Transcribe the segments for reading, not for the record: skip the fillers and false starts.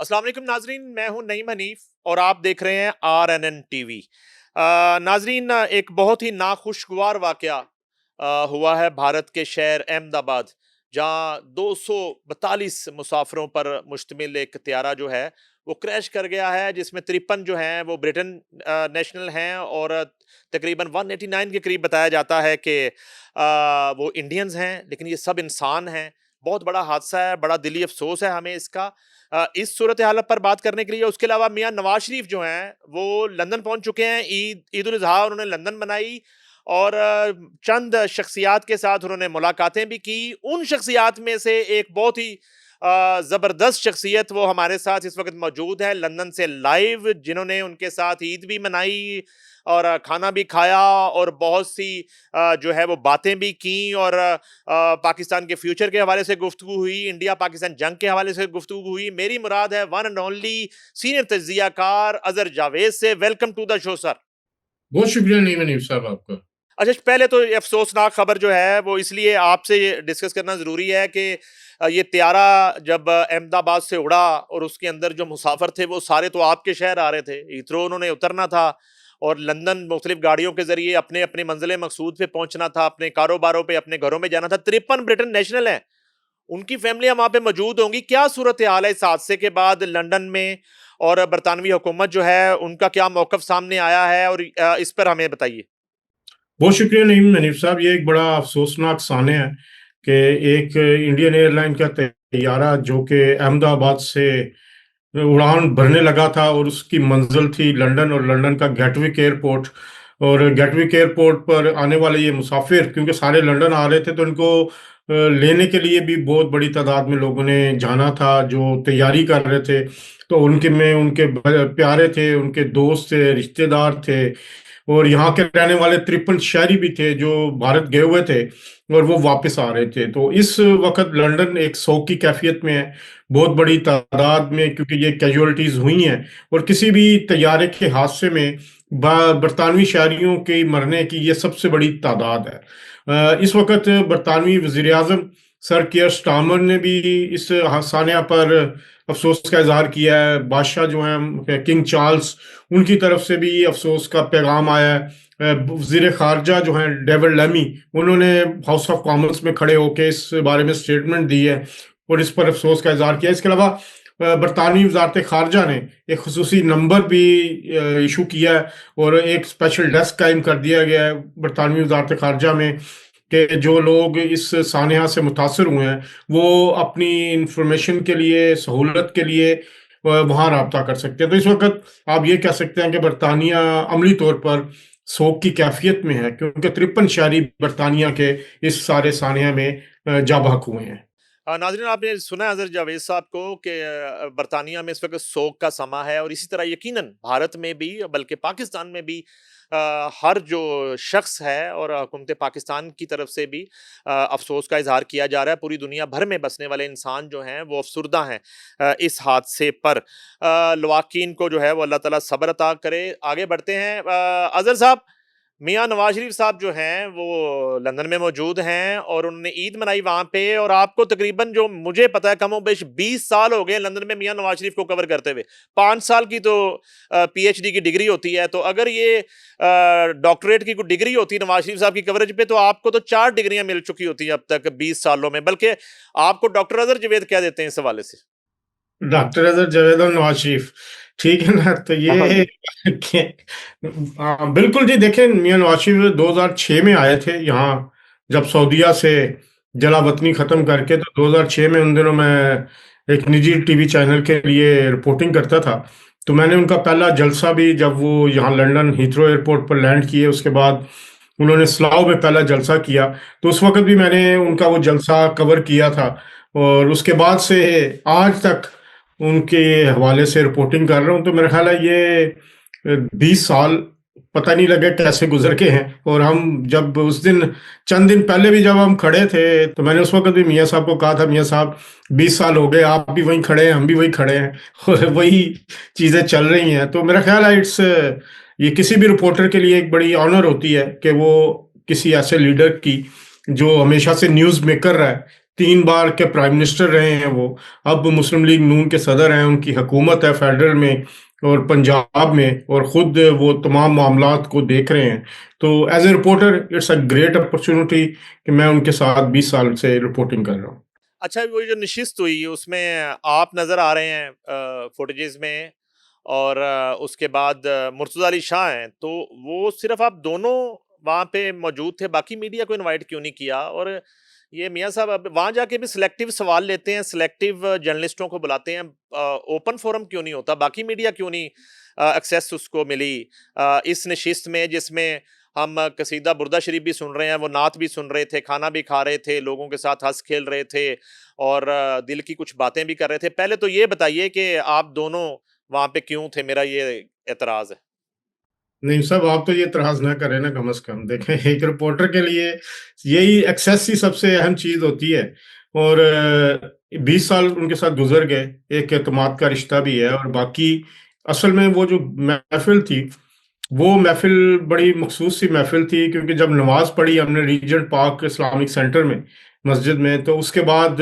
अस्सलाम वालेकुम नाजरीन, मैं हूं नईम हनीफ और आप देख रहे हैं RNN टीवी। नाजरीन, एक बहुत ही नाखुशगवार वाकया हुआ है भारत के शहर अहमदाबाद, जहां 242 मुसाफिरों पर मुश्तमिल एक त्यारा जो है वो क्रैश कर गया है, जिसमें 53 जो हैं वो ब्रिटेन नेशनल हैं और तकरीबन 189 के करीब बताया जाता है कि वो इंडियंस हैं, लेकिन ये सब इंसान हैं। बहुत बड़ा हादसा है, बड़ा दिली अफसोस है हमें इसका। इस सूरत हालत पर बात करने के लिए, उसके अलावा मियां नवाज शरीफ जो हैं वो लंदन पहुंच चुके हैं। ईद उल अजहा उन्होंने लंदन मनाई और चंद शख्सियात के साथ उन्होंने मुलाकातें भी की। उन शख्सियात में से एक बहुत ही जबरदस्त शख्सियत वो हमारे साथ इस वक्त मौजूद है लंदन से लाइव, जिन्होंने उनके साथ ईद भी मनाई और खाना भी खाया और बहुत सी जो है वो बातें भी की और पाकिस्तान के फ्यूचर के हवाले से गुफ्तगू हुई, इंडिया पाकिस्तान जंग के हवाले से गुफ्तगू हुई। मेरी मुराद है वन एंड ओनली सीनियर तज्जियाकार अजहर जावेद से। Welcome to the show sir. बहुत शुक्रिया नहीं नईम साहब आपका। अच्छा, पहले तो ये अफसोसनाक खबर जो है वो इसलिए आपसे डिस्कस करना जरूरी है कि ये त्यारा जब अहमदाबाद से उड़ा और उसके अंदर जो मुसाफिर थे वो सारे तो आपके शहर आ रहे थे। हीथ्रो उन्होंने उतरना था और लंदन मुख्तलिफ गाड़ियों के जरिए अपने अपने मंजिल मकसूद पे पहुंचना था, अपने कारोबारों पे, अपने घरों में जाना था। 53 ब्रिटेन नेशनल हैं, उनकी फैमिलियां वहां पे मौजूद होंगी। क्या सूरत हाल है इस हादसे के बाद लंदन में, और बरतानवी हुकूमत जो है उनका क्या मौकफ सामने आया है, और इस पर हमें बताइए। बहुत शुक्रिया नईम ननीफ साहब। ये एक बड़ा अफसोसनाक सान्य है कि एक इंडियन एयरलाइन का तैयारा जो कि अहमदाबाद से उड़ान भरने लगा था और उसकी मंजिल थी लंदन और लंदन का गेटविक एयरपोर्ट। और गेटविक एयरपोर्ट पर आने वाले ये मुसाफिर क्योंकि सारे लंदन आ रहे थे तो इनको लेने के लिए भी बहुत बड़ी तादाद में लोगों ने जाना था जो तैयारी कर रहे थे। तो उनके में उनके प्यारे थे, उनके दोस्त थे, रिश्तेदार थे और यहाँ के रहने वाले 53 शहरी भी थे जो भारत गए हुए थे और वो वापस आ रहे थे। तो इस वक्त लंदन एक शोक की कैफियत में है बहुत बड़ी तादाद में, क्योंकि ये कैजुअलिटीज हुई हैं। और किसी भी तैयारे के हादसे में बरतानवी शहरियों के मरने की ये सबसे बड़ी तादाद है। इस वक्त बरतानवी वजीर आजम सर कियर स्टामर ने भी इस हादसाने पर अफसोस का इजहार किया है। बादशाह जो हैं किंग चार्ल्स, उनकी तरफ से भी अफसोस का पैगाम आया है। वजीर खारजा जो हैं डेविड लेमी, उन्होंने हाउस ऑफ कॉमन्स में खड़े होकर इस बारे में स्टेटमेंट दी है और इस पर अफसोस का इजहार किया। इसके अलावा बरतानवी वजारत खारजा ने एक खसूसी नंबर भी इशू किया है और एक स्पेशल डेस्क कायम कर दिया गया है बरतानवी वजारत खारजा में कि जो लोग इस सानहा से मुतासर हुए हैं वो अपनी इंफॉर्मेशन के लिए, सहूलत के लिए वहाँ रब्ता कर सकते हैं। तो इस वक्त आप ये कह सकते हैं कि बरतानिया अमली तौर पर सोग की कैफियत में है क्योंकि 53 शहरी बरतानिया के इस सारे सानहा में जा बहक हुए हैं। नाज़रीन, आपने सुना अजहर जावेद साहब को कि बरतानिया में इस वक्त सोग का समा है और इसी तरह यकीनन भारत में भी, बल्कि पाकिस्तान में भी हर जो शख्स है और हुकूमत पाकिस्तान की तरफ से भी अफसोस का इजहार किया जा रहा है। पूरी दुनिया भर में बसने वाले इंसान जो हैं वो अफसुर्दा हैं इस हादसे पर। लवाकीन को जो है वो अल्लाह ताला सब्र अता करे। आगे बढ़ते हैं। अजहर साहब, मियां नवाज शरीफ साहब जो हैं वो लंदन में मौजूद हैं और उन्होंने ईद मनाई वहां पे, और आपको तकरीबन जो मुझे पता है कमोबेश 20 साल हो गए लंदन में मियां नवाज शरीफ को कवर करते हुए। 5 साल की तो PhD की डिग्री होती है, तो अगर ये डॉक्टरेट की कोई डिग्री होती नवाज शरीफ साहब की कवरेज पे तो आपको तो 4 डिग्रियां मिल चुकी होती हैं अब तक 20 सालों में। बल्कि आपको डॉक्टर अजहर जावेद कह देते हैं इस हवाले से। डॉक्टर अजहर जावेद और नवाज शरीफ, ठीक है ना। तो हाँ ये जी। बिल्कुल जी। देखें, मियां नवाज शरीफ 2006 में आए थे यहाँ, जब सऊदीया से जलावतनी ख़त्म करके। तो 2006 में उन दिनों मैं एक निजी टीवी चैनल के लिए रिपोर्टिंग करता था। तो मैंने उनका पहला जलसा भी, जब वो यहाँ लंदन हीथ्रो एयरपोर्ट पर लैंड किए, उसके बाद उन्होंने स्लाव में पहला जलसा किया, तो उस वक्त भी मैंने उनका वो जलसा कवर किया था। और उसके बाद से आज तक उनके हवाले से रिपोर्टिंग कर रहा हूँ। तो मेरा ख्याल है ये 20 साल पता नहीं लगे कैसे गुजर के हैं। और हम जब उस दिन, चंद दिन पहले भी जब हम खड़े थे, तो मैंने उस वक्त भी मियाँ साहब को कहा था, मियाँ साहब 20 साल हो गए, आप भी वहीं खड़े हैं, हम भी वहीं खड़े हैं और वही चीज़ें चल रही हैं। तो मेरा ख्याल है ये किसी भी रिपोर्टर के लिए एक बड़ी ऑनर होती है कि वो किसी ऐसे लीडर की, जो हमेशा से न्यूज़ मेकर रहा है, 3 बार के प्राइम मिनिस्टर रहे हैं वो। अब मुस्लिम लीग नून के सदर हैं, उनकी हुकूमत है फेडरल में और पंजाब में, और खुद वो तमाम मामलात को देख रहे हैं। तो as a reporter it's a great opportunity कि मैं उनके साथ 20 साल से रिपोर्टिंग कर रहा हूँ। अच्छा, वो जो नशिस्त हुई उसमें आप नज़र आ रहे हैं फुटेजेस में, और उसके बाद मुर्तज़ा अली शाह हैं, तो वो सिर्फ आप दोनों वहाँ पे मौजूद थे, बाकी मीडिया को इनवाइट क्यों नहीं किया? और ये मियाँ साहब अब वहाँ जाके भी सिलेक्टिव सवाल लेते हैं, सिलेक्टिव जर्नलिस्टों को बुलाते हैं, ओपन फोरम क्यों नहीं होता? बाकी मीडिया क्यों नहीं एक्सेस उसको मिली इस नशिस्त में, जिसमें हम कसीदा बुर्दा शरीफ भी सुन रहे हैं, वो नात भी सुन रहे थे, खाना भी खा रहे थे, लोगों के साथ हंस खेल रहे थे और दिल की कुछ बातें भी कर रहे थे। पहले तो ये बताइए कि आप दोनों वहाँ पे क्यों थे? मेरा ये एतराज है। नहीं साहब, आप तो ये इतराज ना करें ना, कम से कम देखें, एक रिपोर्टर के लिए यही एक्सेस ही सबसे अहम चीज होती है। और 20 साल उनके साथ गुजर गए, एक एतमाद का रिश्ता भी है। और बाकी असल में वो जो महफिल थी, वो महफिल बड़ी मखसूस सी महफिल थी, क्योंकि जब नमाज पढ़ी हमने रीजेंट पार्क इस्लामिक सेंटर में, मस्जिद में, तो उसके बाद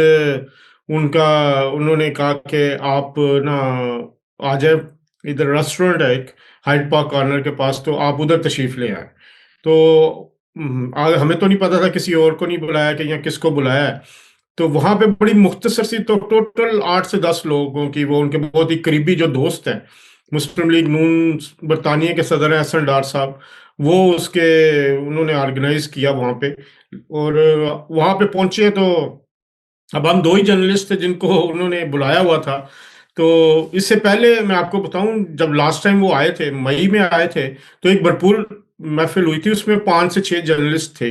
उनका उन्होंने कहा कि आप ना आ जाए, इधर रेस्टोरेंट है एक हाइड पार्क कॉर्नर के पास, तो आप उधर तशरीफ ले आए। तो हमें तो नहीं पता था, किसी और को नहीं बुलाया कि या किसको बुलाया है। तो वहां पे बड़ी मुख्तसर सी, तो टोटल 8 से 10 लोगों की, वो उनके बहुत ही करीबी जो दोस्त हैं, मुस्लिम लीग नून बरतानिया के सदर हैं हसन डार साहब, वो उसके उन्होंने ऑर्गेनाइज किया वहां पे। और वहां पे पहुंचे तो अब हम 2 ही जर्नलिस्ट थे जिनको उन्होंने बुलाया हुआ था। तो इससे पहले मैं आपको बताऊं, जब लास्ट टाइम वो आए थे, मई में आए थे, तो एक भरपूर महफिल हुई थी, उसमें 5 से 6 जर्नलिस्ट थे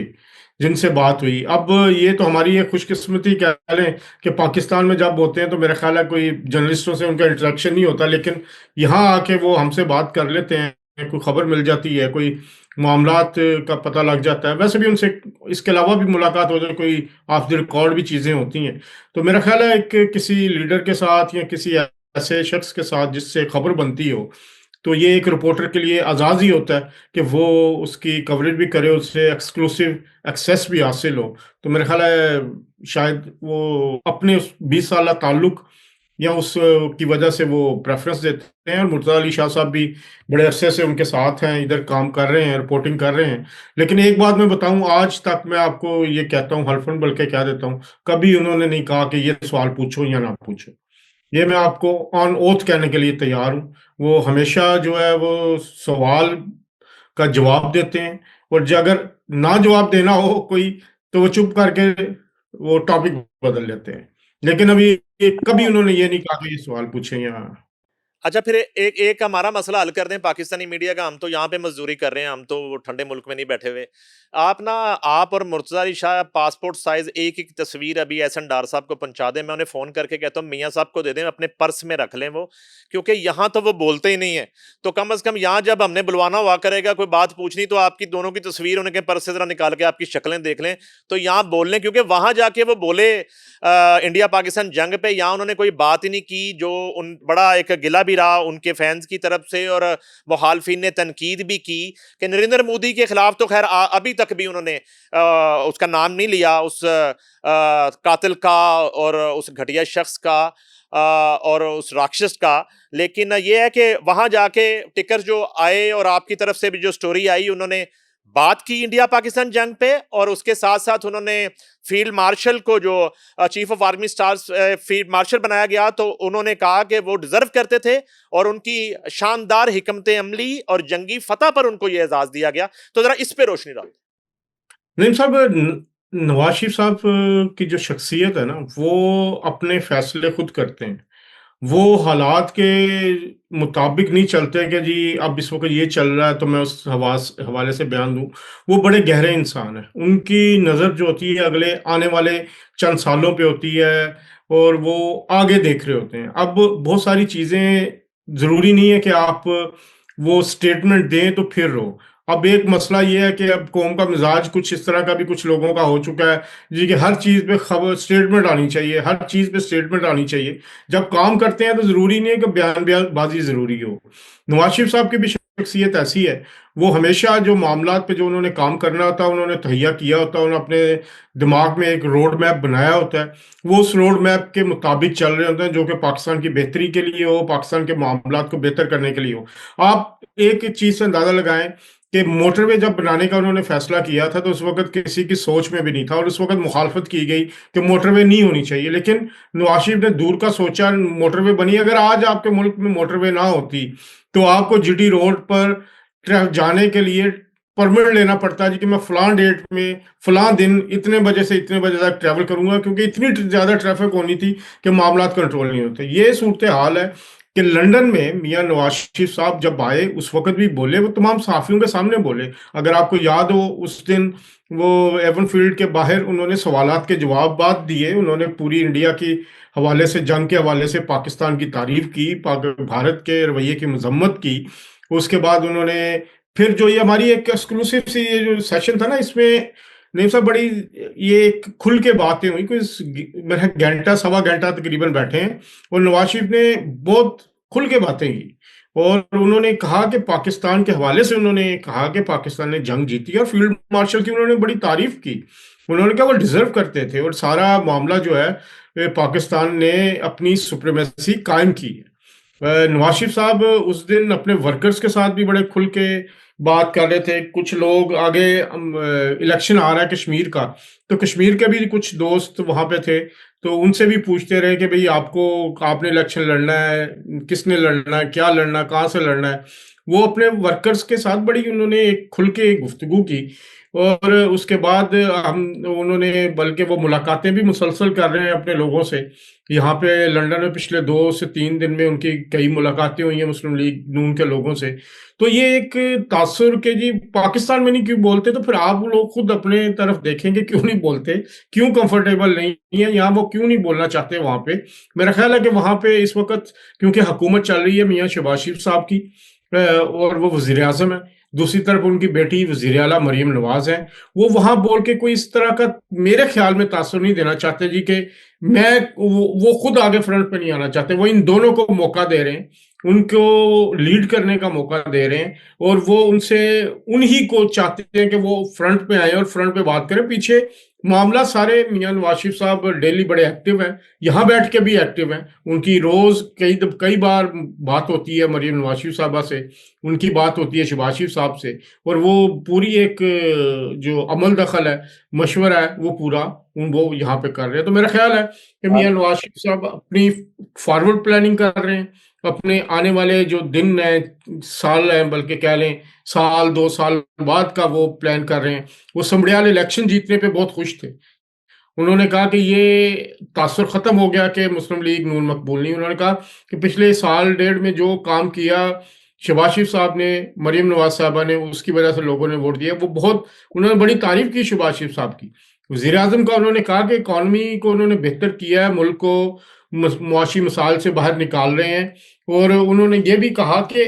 जिनसे बात हुई। अब ये तो हमारी ये खुशकिस्मती कह लें कि पाकिस्तान में जब होते हैं तो मेरा ख्याल है कोई जर्नलिस्टों से उनका इंटरेक्शन नहीं होता, लेकिन यहाँ आके वो हमसे बात कर लेते हैं, कोई खबर मिल जाती है, कोई मामलात का पता लग जाता है। वैसे भी उनसे इसके अलावा भी मुलाकात हो जाए, कोई ऑफ द रिकॉर्ड भी चीज़ें होती हैं। तो मेरा ख्याल है कि किसी लीडर के साथ या किसी ऐसे शख्स के साथ जिससे खबर बनती हो, तो ये एक रिपोर्टर के लिए आज़ाद ही होता है कि वो उसकी कवरेज भी करे, उससे एक्सक्लूसिव एक्सेस भी हासिल हो। तो मेरा ख्याल है शायद वो अपने उस 20 साल ताल्लुक या उस की वजह से वो प्रेफरेंस देते हैं। और मुर्तज़ा अली शाह साहब भी बड़े अरसे से उनके साथ हैं, इधर काम कर रहे हैं, रिपोर्टिंग कर रहे हैं। लेकिन एक बात मैं बताऊं, आज तक मैं आपको ये कहता हूं, हल्फन बल्कि कह देता हूं, कभी उन्होंने नहीं कहा कि ये सवाल पूछो या ना पूछो। ये मैं आपको ऑन ओथ कहने के लिए तैयार हूँ। वो हमेशा जो है वो सवाल का जवाब देते हैं, और जो अगर ना जवाब देना हो कोई, तो वो चुप करके वो टॉपिक बदल लेते हैं। लेकिन अभी कभी उन्होंने ये नहीं कहा कि ये सवाल पूछें या। अच्छा, फिर एक एक हमारा मसला हल कर दें पाकिस्तानी मीडिया का। हम तो यहाँ पे मजदूरी कर रहे हैं, हम तो ठंडे मुल्क में नहीं बैठे हुए। आप और मुर्तज़ा अली शाह पासपोर्ट साइज एक एक तस्वीर अभी एहसन डार साहब को पहुंचा दें। मैं उन्हें फ़ोन करके कहता हूँ मियाँ साहब को दे दें, अपने पर्स में रख लें वो, क्योंकि यहाँ तो वो बोलते ही नहीं है। तो कम अज़ कम यहाँ जब हमने बुलवाना हुआ करेगा, कोई बात पूछनी, तो आपकी दोनों की तस्वीर उनके पर्स से ज़रा निकाल के आपकी शक्लें देख लें, तो यहाँ बोल लें। क्योंकि वहाँ जाके वो बोले इंडिया पाकिस्तान जंग पे, यहाँ उन्होंने कोई बात ही नहीं की, जो उन बड़ा एक गिला भी रहा उनके फैंस की तरफ से, और मुखालफिन ने तनकीद भी की कि नरेंद्र मोदी के खिलाफ तो खैर अभी तक भी उन्होंने उसका नाम नहीं लिया, उस कातिल का और उस घटिया शख्स का और उस राक्षस का। लेकिन ये है कि वहां जाके टिकर जो आए और आपकी तरफ से भी जो स्टोरी आई, उन्होंने बात की इंडिया पाकिस्तान जंग पे, और उसके साथ साथ उन्होंने फील्ड मार्शल को, जो chief of army staff field marshal बनाया गया, तो उन्होंने कहा कि वो डिजर्व करते थे, और उनकी शानदार हिकमत अमली और जंगी फतह पर उनको यह एजाज दिया गया। तो जरा इस पे रोशनी डाल। नहीं साहब, नवाज शरीफ साहब की जो शख्सियत है ना, वो अपने फैसले खुद करते हैं। वो हालात के मुताबिक नहीं चलते कि जी अब इस वक्त ये चल रहा है तो मैं उस हवाले से बयान दूं। वो बड़े गहरे इंसान हैं, उनकी नज़र जो होती है अगले आने वाले चंद सालों पे होती है, और वो आगे देख रहे होते हैं। अब बहुत सारी चीज़ें ज़रूरी नहीं है कि आप वो स्टेटमेंट दें तो फिर रो। अब एक मसला ये है कि अब कौम का मिजाज कुछ इस तरह का भी कुछ लोगों का हो चुका है जी, कि हर चीज़ पे खबर स्टेटमेंट आनी चाहिए, हर चीज़ पे स्टेटमेंट आनी चाहिए। जब काम करते हैं तो जरूरी नहीं है कि बयान बयानबाजी जरूरी हो। नवाज शरीफ साहब की भी शख्सियत ऐसी है, वो हमेशा जो मामलात पे जो उन्होंने काम करना होता है उन्होंने तहैया किया होता है, उन्होंने अपने दिमाग में एक रोड मैप बनाया होता है, वो उस रोड मैप के मुताबिक चल रहे होते हैं जो कि पाकिस्तान की बेहतरी के लिए हो, पाकिस्तान के मामलात को बेहतर करने के लिए हो। आप एक चीज से अंदाजा लगाएं कि मोटरवे जब बनाने का उन्होंने फैसला किया था तो उस वक्त किसी की सोच में भी नहीं था, और उस वक्त मुखालफत की गई कि मोटरवे नहीं होनी चाहिए, लेकिन नवाज शरीफ ने दूर का सोचा, मोटरवे बनी। अगर आज आपके मुल्क में मोटरवे ना होती तो आपको जीटी रोड पर जाने के लिए परमिट लेना पड़ता है जी कि मैं फलां डेट में फलां दिन इतने बजे से इतने बजे तक ट्रैवल करूंगा, क्योंकि इतनी ज्यादा ट्रैफिक होनी थी कि मामला कंट्रोल नहीं होते। ये सूरत हाल है कि लंदन में मियां नवाज शरीफ साहब जब आए उस वक्त भी बोले, वो तमाम सहाफियों के सामने बोले। अगर आपको याद हो उस दिन वो एवन फील्ड के बाहर उन्होंने सवालात के जवाब बात दिए, उन्होंने पूरी इंडिया की हवाले से, जंग के हवाले से पाकिस्तान की तारीफ की, भारत के रवैये की मजम्मत की। उसके बाद उन्होंने फिर जो ये हमारी एक एक्सक्लूसिव सी ये जो सेशन था ना, इसमें नहीं साहब बड़ी ये एक खुल के बातें हुई, कोई मेरा घंटा सवा घंटा तकरीबन बैठे हैं, और नवाज शरीफ ने बहुत खुल के बातें की। और उन्होंने कहा कि पाकिस्तान के हवाले से उन्होंने कहा कि पाकिस्तान ने जंग जीती, और फील्ड मार्शल की उन्होंने बड़ी तारीफ की। उन्होंने कहा वो डिजर्व करते थे, और सारा मामला जो है पाकिस्तान ने अपनी सुप्रीमेसी कायम की है। नवाज शरीफ साहब उस दिन अपने वर्कर्स के साथ भी बड़े खुल के बात कर रहे थे। कुछ लोग आगे इलेक्शन आ रहा है कश्मीर का, तो कश्मीर के भी कुछ दोस्त वहां पे थे, तो उनसे भी पूछते रहे कि भाई आपने इलेक्शन लड़ना है, किसने लड़ना है, क्या लड़ना है, कहाँ से लड़ना है। वो अपने वर्कर्स के साथ बड़ी उन्होंने एक खुल के गुफ्तगू की। और उसके बाद हम उन्होंने बल्कि वो मुलाकातें भी मुसलसल कर रहे हैं अपने लोगों से। यहाँ पे लंदन में पिछले 2 से 3 दिन में उनकी कई मुलाकातें हुई हैं मुस्लिम लीग नून के लोगों से। तो ये एक तासुर के जी पाकिस्तान में नहीं क्यों बोलते, तो फिर आप लोग खुद अपने तरफ देखेंगे क्यों नहीं बोलते, क्यों कंफर्टेबल नहीं है यहाँ, वो क्यों नहीं बोलना चाहते वहां पे। मेरा ख्याल है कि वहां पे इस वक्त क्योंकि हुकूमत चल रही है मियाँ शहबाज शरीफ साहब की, और वो वजीर आजम है, दूसरी तरफ उनकी बेटी वजीर आला मरीम नवाज है। वो वहां बोल के कोई इस तरह का मेरे ख्याल में तासुर नहीं देना चाहते जी कि मैं वो खुद आगे फ्रंट पे नहीं आना चाहते। वो इन दोनों को मौका दे रहे हैं, उनको लीड करने का मौका दे रहे हैं, और वो उनसे उन्हीं को चाहते हैं कि वो फ्रंट पे आए और फ्रंट पे बात करें। पीछे मामला सारे मियां नवाज शरीफ साहब डेली बड़े एक्टिव हैं, यहाँ बैठ के भी एक्टिव हैं। उनकी रोज कई बार बात होती है मरीम नवाज शरीफ साहबा से, उनकी बात होती है शहबाज शरीफ साहब से, और वो पूरी एक जो अमल दखल है, मशवरा है, वो पूरा वो यहाँ पे कर रहे हैं। तो मेरा ख्याल है कि मियां नवाज शरीफ साहब अपनी फॉरवर्ड प्लानिंग कर रहे हैं, अपने आने वाले जो दिन है, साल है, बल्कि कह लें साल 2 साल बाद का वो प्लान कर रहे हैं। वो समड़ियाल इलेक्शन जीतने पे बहुत खुश थे। उन्होंने कहा कि ये तासुर खत्म हो गया कि मुस्लिम लीग नून मकबूल नहीं। उन्होंने कहा कि पिछले साल डेढ़ में जो काम किया शहबाज शरीफ साहब ने, मरीम नवाज साहबा ने, उसकी वजह से लोगों ने वोट दिया। वो बहुत उन्होंने बड़ी तारीफ की शहबाज शरीफ साहब की। वजीर आजम का उन्होंने कहा कि इकॉनमी को उन्होंने बेहतर किया है, मुल्क को मुआशी मिसाल से बाहर निकाल रहे हैं। और उन्होंने ये भी कहा कि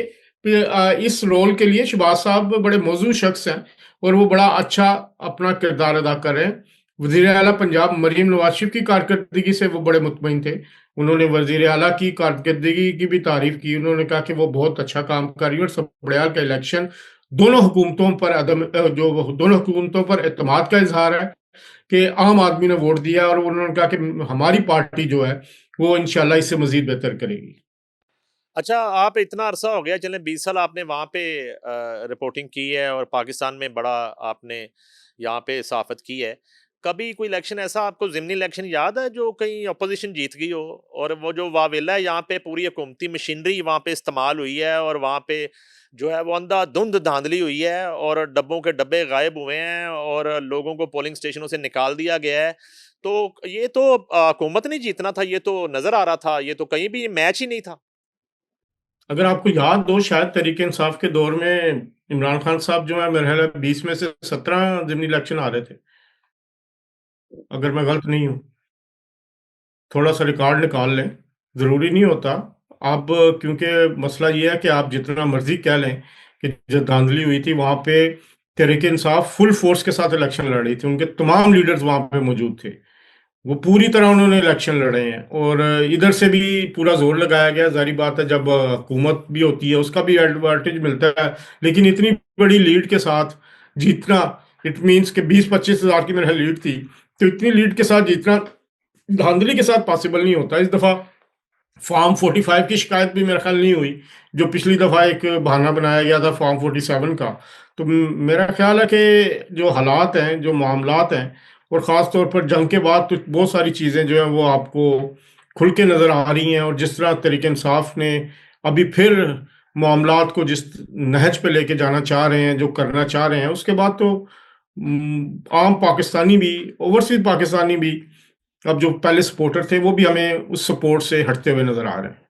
इस रोल के लिए शहबाज साहब बड़े मौजूद शख्स हैं और वो बड़ा अच्छा अपना किरदार अदा कर रहे हैं। वजीर आला पंजाब मरीम नवाज शरीफ की कारकर्दगी से वो बड़े मुतमईन थे। उन्होंने वजीर आला की कारकर्दगी की भी तारीफ की। उन्होंने कहा कि वो बहुत अच्छा काम कर रही है, और सबड़याल का इलेक्शन दोनों हुकूमतों पर जो दोनों हुकूमतों पर एतमाद का इजहार है कि आम आदमी ने वोट दिया, और उन्होंने कहा कि हमारी पार्टी जो है वो इंशाल्लाह इससे मजीद बेहतर करेगी। अच्छा, आप इतना अरसा हो गया, चलें 20 साल आपने वहाँ पे रिपोर्टिंग की है और पाकिस्तान में बड़ा आपने यहाँ पे सहाफ़त की है। कभी कोई इलेक्शन ऐसा आपको ज़िमनी इलेक्शन याद है जो कहीं अपोज़िशन जीत गई हो, और वो जो वावेला है यहाँ पे पूरी हुकूमती मशीनरी वहाँ पे इस्तेमाल हुई है, और वहाँ पे जो है वो अंधाधुंध धांधली हुई है, और डब्बों के डब्बे गायब हुए हैं, और लोगों को पोलिंग स्टेशनों से निकाल दिया गया है। तो ये तो हुकूमत ने जीतना था, ये तो नज़र आ रहा था, ये तो कहीं भी मैच ही नहीं था। अगर आपको याद हो, शायद तहरीक इंसाफ के दौर में इमरान खान साहब जो है मेरे ख्याल है 20 में से 17 जिमनी इलेक्शन आ रहे थे, अगर मैं गलत नहीं हूँ। थोड़ा सा रिकॉर्ड निकाल लें, जरूरी नहीं होता। अब क्योंकि मसला ये है कि आप जितना मर्जी कह लें कि जो धांधली हुई थी वहां पे, तहरीक इंसाफ फुल फोर्स के साथ इलेक्शन लड़ रही थी, उनके तमाम लीडर्स वहां पे मौजूद थे। वो पूरी तरह उन्होंने इलेक्शन लड़े हैं, और इधर से भी पूरा जोर लगाया गया। जारी बात है, जब हुकूमत भी होती है उसका भी एडवांटेज मिलता है, लेकिन इतनी बड़ी लीड के साथ जीतना, इट मीन्स के 20-25 हज़ार की मेरे लीड थी, तो इतनी लीड के साथ जीतना धांधली के साथ पॉसिबल नहीं होता। इस दफा फॉर्म 45 की शिकायत भी मेरा ख्याल नहीं हुई, जो पिछली दफा एक बहाना बनाया गया था फॉर्म 47 का। तो मेरा ख्याल है कि जो हालात हैं, जो मामलात हैं, और ख़ास तौर पर जंग के बाद तो बहुत सारी चीज़ें जो हैं वो आपको खुल के नज़र आ रही हैं। और जिस तरह तहरीक इंसाफ ने अभी फिर मामलात को जिस नहज पे लेके जाना चाह रहे हैं, जो करना चाह रहे हैं, उसके बाद तो आम पाकिस्तानी भी, ओवरसीज पाकिस्तानी भी, अब जो पहले सपोर्टर थे वो भी हमें उस सपोर्ट से हटते हुए नजर आ रहे हैं।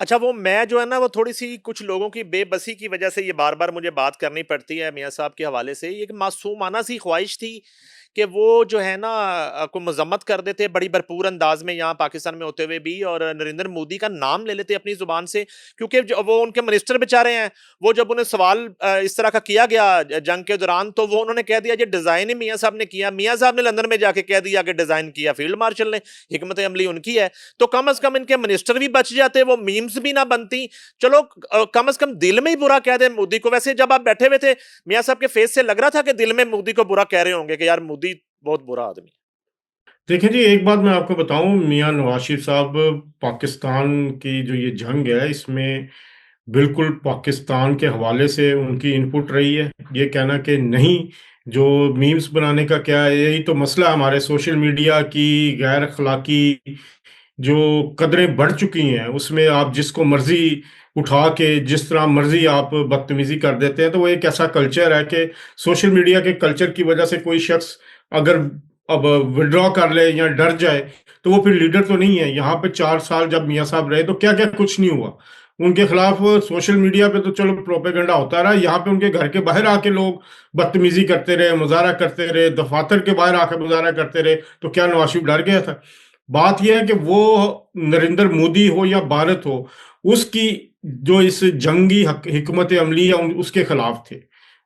अच्छा, वो मैं जो है ना, वो थोड़ी-सी कुछ लोगों की बेबसी की वजह से ये बार-बार मुझे बात करनी पड़ती है मियाँ साहब के हवाले से। ये एक मासूमाना सी ख्वाहिश थी कि वो जो है ना को मज़म्मत कर देते बड़ी भरपूर अंदाज में यहाँ पाकिस्तान में होते हुए भी, और नरेंद्र मोदी का नाम ले लेते अपनी ज़ुबान से, क्योंकि वो उनके मिनिस्टर बेचारे हैं। वो जब उन्हें सवाल इस तरह का किया गया जंग के दौरान, तो वो उन्होंने कह दिया ये डिज़ाइन ही मियाँ साहब ने किया। मियाँ साहब ने लंदन में जाके कह दिया कि डिज़ाइन किया फील्ड मार्शल ने, हिकमत अमली उनकी है। तो कम अज़ कम इनके मिनिस्टर भी बच जाते, वो मीम्स भी ना बनती। चलो कम अज़ कम दिल में ही बुरा कह दें मोदी को। वैसे जब आप बैठे हुए थे, मियाँ साहब के फेस से लग रहा था कि दिल में मोदी को बुरा कह रहे होंगे कि यार मोदी बहुत बुरा आदमी। देखिए जी, एक बात मैं आपको बताऊं, मियां नवाज शरीफ साहब, पाकिस्तान की जो ये जंग है इसमें बिल्कुल पाकिस्तान के हवाले से उनकी इनपुट रही है। ये कहना कि नहीं, जो मीम्स बनाने का क्या है, यही तो मसला है हमारे सोशल मीडिया की गैर अखलाकी जो कदरें बढ़ चुकी हैं, उसमें आप जिसको मर्जी उठा के जिस तरह मर्जी आप बदतमीजी कर देते हैं। तो वो एक ऐसा कल्चर है कि सोशल मीडिया के कल्चर की वजह से कोई शख्स अगर अब विड्रॉ कर ले या डर जाए, तो वो फिर लीडर तो नहीं है। यहाँ पे 4 साल जब मियाँ साहब रहे तो क्या क्या कुछ नहीं हुआ उनके खिलाफ। सोशल मीडिया पे तो चलो प्रोपेगेंडा होता रहा, यहाँ पे उनके घर के बाहर आके लोग बदतमीजी करते रहे, मुजाहरा करते रहे, दफातर के बाहर आकर मुजाहरा करते रहे। तो क्या नवाज शरीफ डर गया था? बात यह है कि वो नरेंद्र मोदी हो या भारत हो, उसकी जो इस जंगी हिकमत अमली है उसके खिलाफ थे,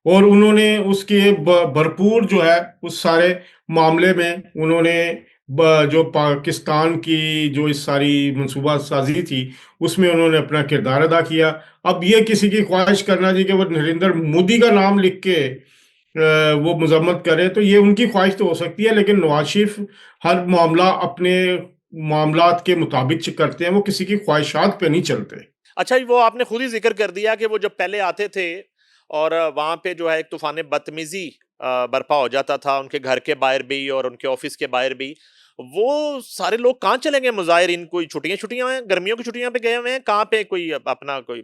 और उन्होंने उसके भरपूर जो है उस सारे मामले में उन्होंने जो पाकिस्तान की जो इस सारी मंसूबा साजी थी उसमें उन्होंने अपना किरदार अदा किया। अब ये किसी की ख्वाहिश करना जी कि वो नरेंद्र मोदी का नाम लिख के वो मजम्मत करे, तो ये उनकी ख्वाहिश तो हो सकती है, लेकिन नवाज शरीफ हर मामला अपने मामलात के मुताबिक करते हैं, वो किसी की ख्वाहिशात पे नहीं चलते। अच्छा, वो आपने खुद ही जिक्र कर दिया कि वो जब पहले आते थे और वहां पे जो है एक तूफान बदतमीजी बर्पा हो जाता था, उनके घर के बाहर भी और उनके ऑफिस के बाहर भी। वो सारे लोग कहाँ चले गए मुजाहिरीन? कोई छुट्टियां छुट्टियां हैं, गर्मियों की छुट्टियां पे गए हुए हैं कहाँ पे? कोई अपना कोई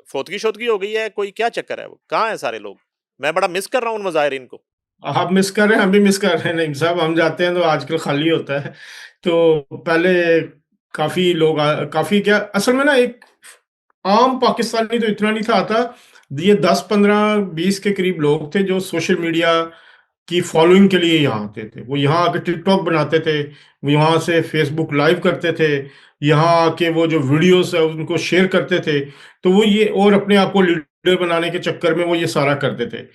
फोतगी शोतगी हो गई है? कोई क्या चक्कर है? वो कहाँ है सारे लोग? मैं बड़ा मिस कर रहा हूँ उन मुजाहिरीन को। आप मिस कर रहे हैं, हम भी मिस कर रहे हैं। नहीं साहब, हम जाते हैं तो आजकल खाली होता है। तो पहले काफी लोग काफी क्या, असल में ना एक आम पाकिस्तानी तो इतना नहीं था आता। ये 10-15-20 के करीब लोग थे जो सोशल मीडिया की फॉलोइंग के लिए यहाँ आते थे। वो यहाँ आके टिकटॉक बनाते थे, वो यहाँ से फेसबुक लाइव करते थे, यहाँ आके वो जो वीडियोस है उनको शेयर करते थे। तो वो ये और अपने आप को लीडर बनाने के चक्कर में वो ये सारा करते थे।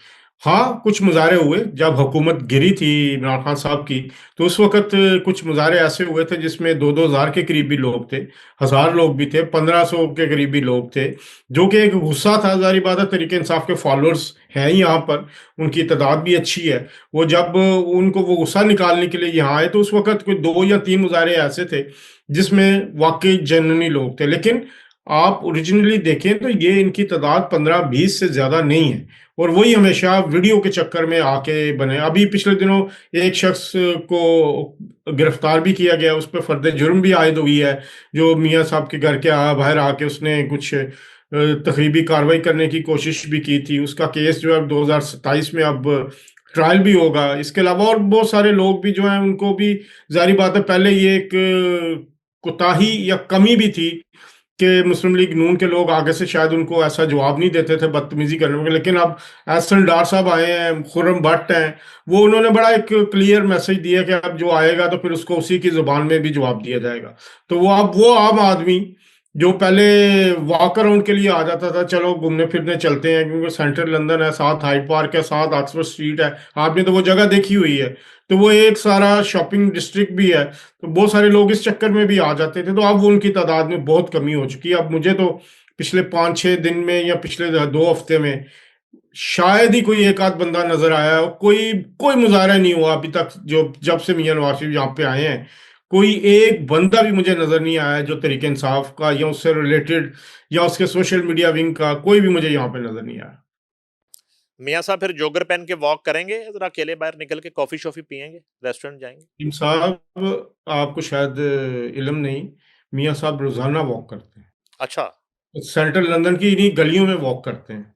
हाँ, कुछ मुजाहरे हुए जब हुकूमत गिरी थी इमरान खान साहब की, तो उस वक्त कुछ मुजाहरे ऐसे हुए थे जिसमें 2-2 हज़ार के करीब भी लोग थे, 1,000 लोग भी थे, 1,500 के करीब भी लोग थे। जो कि एक गुस्सा था, जारी बात है, तरीके इंसाफ के फॉलोअर्स हैं ही यहाँ पर, उनकी तादाद भी अच्छी है। वो जब उनको वो गुस्सा निकालने के लिए यहाँ आए, तो उस वक्त कोई 2 या 3 मुजाहरे ऐसे थे जिसमें वाकई जननी लोग थे। लेकिन आप ओरिजिनली देखें तो ये इनकी तादाद 15-20 से ज्यादा नहीं है, और वही हमेशा वीडियो के चक्कर में आके बने। अभी पिछले दिनों एक शख्स को गिरफ्तार भी किया गया, उस पर फर्द जुर्म भी आयद हुई है, जो मियाँ साहब के घर के बाहर आके उसने कुछ तकरीबी कार्रवाई करने की कोशिश भी की थी। उसका केस जो है 2027 में अब ट्रायल भी होगा। इसके अलावा और बहुत सारे लोग भी जो हैं उनको भी, जारी बात है, पहले ये एक कोताही या कमी भी थी कि मुस्लिम लीग नून के लोग आगे से शायद उनको ऐसा जवाब नहीं देते थे बदतमीजी करने में। लेकिन अब एहसन डार साहब आए हैं, खुर्रम भट्ट हैं, वो उन्होंने बड़ा एक क्लियर मैसेज दिया कि अब जो आएगा तो फिर उसको उसी की जुबान में भी जवाब दिया जाएगा। तो वो अब वो आम आदमी जो पहले वॉक अराउंड के लिए आ जाता था, चलो घूमने फिरने चलते हैं, क्योंकि सेंट्रल लंदन है, साथ हाइड पार्क है, साथ ऑक्सफोर्ड स्ट्रीट है, आपने तो वो जगह देखी हुई है, तो वो एक सारा शॉपिंग डिस्ट्रिक्ट भी है, तो बहुत सारे लोग इस चक्कर में भी आ जाते थे। तो अब वो उनकी तादाद में बहुत कमी हो चुकी है। अब मुझे तो पिछले 5-6 दिन में या पिछले 2 हफ्ते में शायद ही कोई एक आध बंदा नजर आया हो, कोई कोई मुजाहरा नहीं हुआ अभी तक, जो जब से मियां नवाज शरीफ यहाँ पे आए हैं, कोई एक बंदा भी मुझे नजर नहीं आया जो तरीके इंसाफ का या उससे रिलेटेड या उसके सोशल मीडिया विंग का, कोई भी मुझे यहाँ पे नजर नहीं आया। मियाँ साहब फिर जोगर पहन के वॉक करेंगे, जरा अकेले बाहर निकल के कॉफी शॉफी पियेंगे, रेस्टोरेंट जाएंगे? टीम साहब, आपको शायद इल्म नहीं, मियां साहब रोजाना वॉक करते हैं, अच्छा। सेंट्रल लंदन की इन्हीं गलियों में वॉक करते हैं।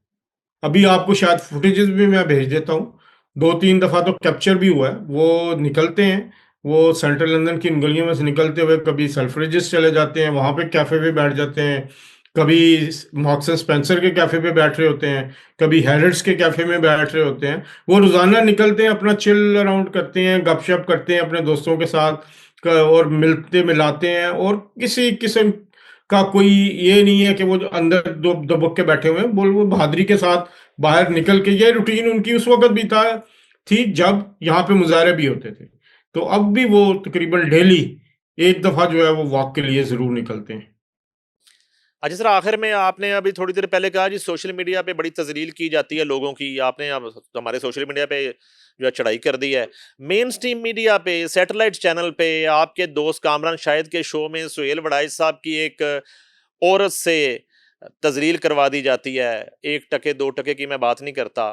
अभी आपको शायद फुटेजेस भी मैं भेज देता हूँ, 2-3 दफा तो कैप्चर भी हुआ है, वो निकलते हैं, वो सेंट्रल लंदन की इन गलियों में से निकलते हुए कभी सेल्फ्रिजेस चले जाते हैं, वहां पे कैफे पे बैठ जाते हैं, कभी मार्क्स एंड स्पेंसर के कैफे पे बैठ रहे होते हैं, कभी हैरिट्स के कैफे में बैठ रहे होते हैं। वो रोजाना निकलते हैं, अपना चिल अराउंड करते हैं, गपशप करते हैं अपने दोस्तों के साथ, और मिलते मिलाते हैं, और किसी किस्म का कोई ये नहीं है कि वो जो अंदर दो दबक के बैठे हुए हैं, बोल वो बहादुरी के साथ बाहर निकल के, ये रूटीन उनकी उस वक्त भी था, थी जब यहाँ पे मुजाहरे भी होते थे। तो अब भी वो तकरीबन डेली एक दफा जो है वो वॉक के लिए जरूर निकलते हैं। अच्छा सर, आखिर में आपने अभी थोड़ी देर पहले कहा जी सोशल मीडिया पे बड़ी तजलील की जाती है लोगों की, आपने अब हमारे सोशल मीडिया पे जो है चढ़ाई कर दी है। मेन स्ट्रीम मीडिया पे, सैटेलाइट चैनल पे आपके दोस्त कामरान शाहिद के शो में सुहेल वड़ाइच साहब की एक औरत से तजलील करवा दी जाती है। 1 टके 2 टके की मैं बात नहीं करता,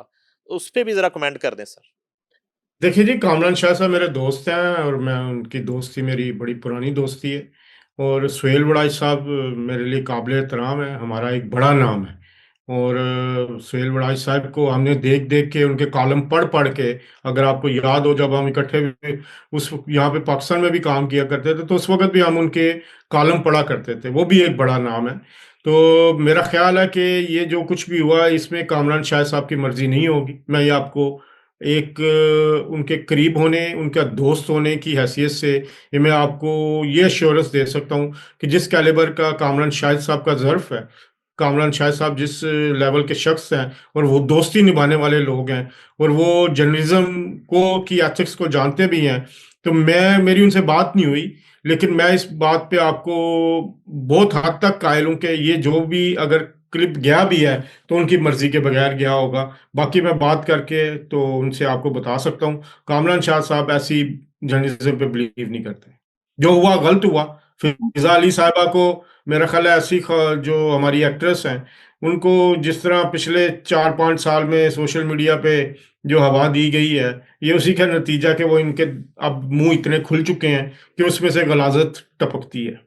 उस पर भी जरा कमेंट कर दें सर। देखिए जी, कामरान शाह साहब मेरे दोस्त हैं, और मैं उनकी दोस्ती मेरी बड़ी पुरानी दोस्ती है। और सुहेल वड़ाइच साहब मेरे लिए काबिल एहतराम है, हमारा एक बड़ा नाम है। और सुहेल वड़ाइच साहब को हमने देख देख के, उनके कॉलम पढ़ पढ़ के, अगर आपको याद हो जब हम इकट्ठे उस यहाँ पे पाकिस्तान में भी काम किया करते थे, तो उस वक्त भी हम उनके कॉलम पढ़ा करते थे, वो भी एक बड़ा नाम है। तो मेरा ख्याल है कि ये जो कुछ भी हुआ इसमें कामरान शाह साहब की मर्जी नहीं होगी। मैं ये आपको एक उनके करीब होने, उनका दोस्त होने की हैसियत से ये मैं आपको ये एश्योरेंस दे सकता हूँ कि जिस कैलिबर का कामरान शाहिद साहब का ज़र्फ है, कामरान शाहिद साहब जिस लेवल के शख्स हैं, और वो दोस्ती निभाने वाले लोग हैं, और वो जर्नलिज्म को की एथिक्स को जानते भी हैं। तो मेरी उनसे बात नहीं हुई, लेकिन मैं इस बात पे आपको बहुत हद तक कायल हूं कि ये जो भी अगर क्लिप गया भी है तो उनकी मर्जी के बगैर गया होगा। बाकी मैं बात करके तो उनसे आपको बता सकता हूँ, कामरान शाह साहब ऐसी जर्नलिज्म पे बिलीव नहीं करते। जो हुआ गलत हुआ। फिजा अली साहिबा को, मेरा ख्याल है ऐसी जो हमारी एक्ट्रेस हैं, उनको जिस तरह पिछले 4-5 साल में सोशल मीडिया पे जो हवा दी गई है, ये उसी का नतीजा कि वो इनके अब मुंह इतने खुल चुके हैं कि उसमें से गलाजत टपकती है।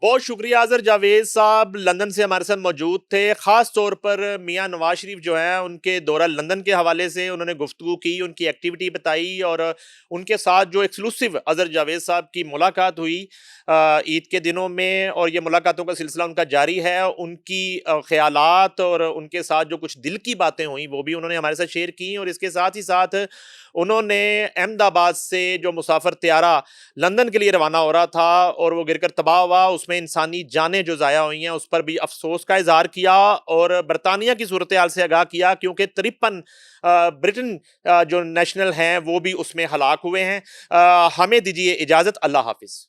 बहुत शुक्रिया अजहर जावेद साहब, लंदन से हमारे साथ मौजूद थे। ख़ास तौर पर मियां नवाज शरीफ जो हैं उनके दौरा लंदन के हवाले से उन्होंने गुफ्तगू की, उनकी एक्टिविटी बताई, और उनके साथ जो एक्सक्लूसिव अजहर जावेद साहब की मुलाकात हुई ईद के दिनों में, और ये मुलाकातों का सिलसिला उनका जारी है। उनकी ख्यालात और उनके साथ जो कुछ दिल की बातें हुई वो भी उन्होंने हमारे साथ शेयर की, और इसके साथ ही साथ उन्होंने अहमदाबाद से जो मुसाफिर त्यारा लंदन के लिए रवाना हो रहा था और वो गिरकर तबाह हुआ, उसमें इंसानी जानें जो ज़ाया हुई हैं उस पर भी अफसोस का इजहार किया, और बरतानिया की सूरत हाल से आगाह किया, क्योंकि 53 ब्रिटेन जो नेशनल हैं वो भी उसमें हलाक हुए हैं। हमें दीजिए इजाज़त, अल्लाह हाफिज़।